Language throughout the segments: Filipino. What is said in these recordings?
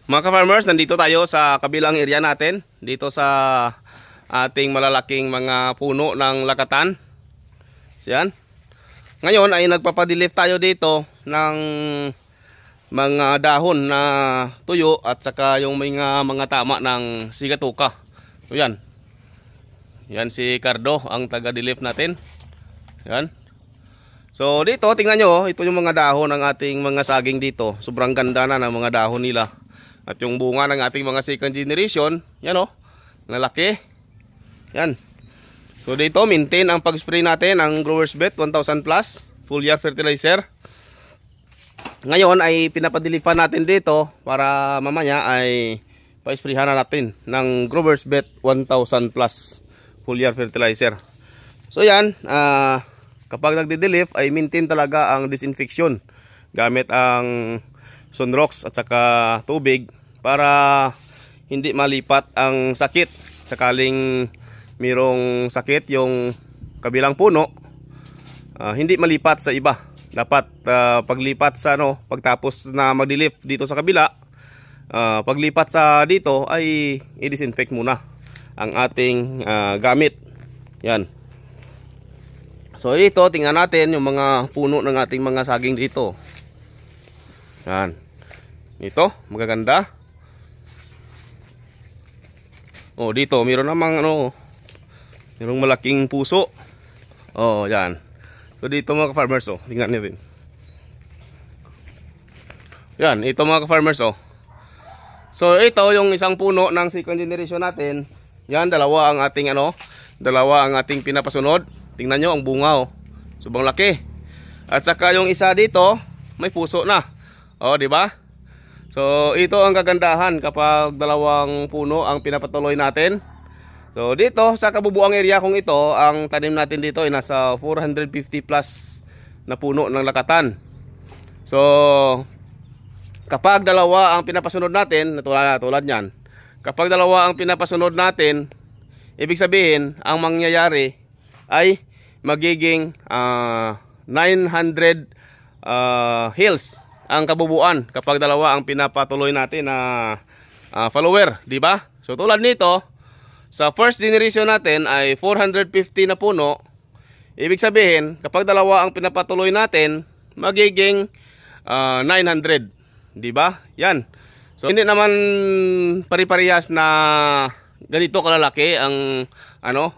Mga ka-farmers, nandito tayo sa kabilang area natin. Dito sa ating malalaking mga puno ng lakatan. So yan. Ngayon ay nagpapadilif tayo dito ng mga dahon na tuyo at saka yung mga tama ng sigatuka. So yan. Yan si Cardo ang taga-dilif natin. Yan. So dito tingnan nyo, ito yung mga dahon ng ating mga saging dito. Sobrang ganda na ng mga dahon nila. At yung bunga ng ating mga second generation, yan o, lalaki. Yan. So dito, maintain ang pag-spray natin ang Growers Bet 1000 Plus full year fertilizer. Ngayon ay pinapadilipan natin dito para mamaya ay pa-sprayhan na natin ng Growers Bet 1000 Plus full year fertilizer. So yan, kapag nagdi-dilif ay maintain talaga ang disinfection gamit ang Sunrox at saka tubig para hindi malipat ang sakit. Sakaling mayroong sakit yung kabilang puno, hindi malipat sa iba. Dapat paglipat sa pagtapos na magdilif dito sa kabila, paglipat sa dito ay i-disinfect muna ang ating gamit. Yan. So dito tingnan natin yung mga puno ng ating mga saging dito. Yan. Ito, magaganda. Oh, dito mayroon namang mayroong malaking puso. Oh, yan. So dito mga ka-farmers, tingnan niyo din. Yan, ito mga ka-farmers, So ito yung isang puno ng second generation natin. Yan, dalawa ang ating pinapasunod. Tingnan niyo ang bunga, sobrang laki. At saka yung isa dito, may puso na. Oh, di ba? So, ito ang kagandahan kapag dalawang puno ang pinapatuloy natin. So, dito sa kabubuang area kong ito, ang tanim natin dito ay nasa 450 plus na puno ng lakatan. So, kapag dalawa ang pinapasunod natin, tulad niyan. Kapag dalawa ang pinapasunod natin, ibig sabihin, ang mangyayari ay magiging 900 hills ang kabubuan kapag dalawa ang pinapatuloy natin na follower, di ba? So tulad nito, sa first generation natin ay 450 na puno. Ibig sabihin, kapag dalawa ang pinapatuloy natin, magiging 900, di ba? Yan. So hindi naman pari-parehas na ganito kalalaki ang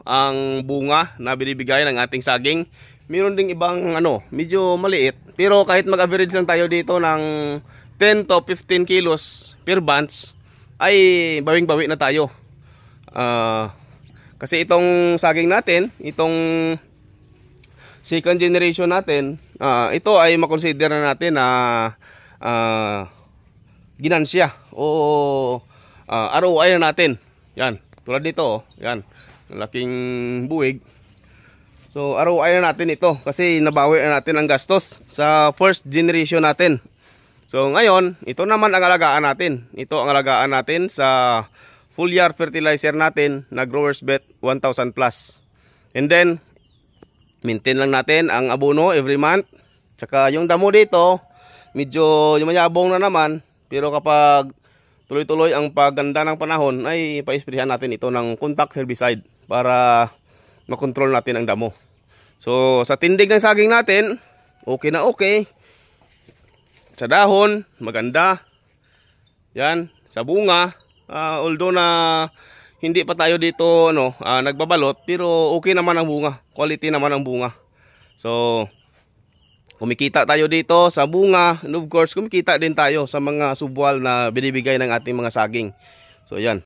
ang bunga na binibigay ng ating saging. Meron ding ibang medyo maliit, pero kahit mag-average lang tayo dito ng 10 to 15 kilos per bunch ay bawing-bawi na tayo. Kasi itong saging natin, itong second generation natin, ito ay makonsider na natin na ginansya o ROI na natin. Yan, tulad nito, yan, laking buwig. So ROI na natin ito kasi nabawi na natin ang gastos sa first generation natin. So ngayon, ito naman ang alagaan natin. Ito ang alagaan natin sa full year fertilizer natin na Growers Bet 1000 Plus. And then, maintain lang natin ang abono every month. Tsaka yung damo dito, medyo mayabong na naman. Pero kapag tuloy-tuloy ang pagganda ng panahon, ay pa-sprayhan natin ito ng contact herbicide para makontrol natin ang damo. So sa tindig ng saging natin, okay na okay. Sa dahon, maganda. Yan, sa bunga, although na hindi pa tayo dito nagbabalot, pero okay naman ang bunga. Quality naman ang bunga. So kumikita tayo dito sa bunga, and of course kumikita din tayo sa mga subwal na binibigay ng ating mga saging. So yan.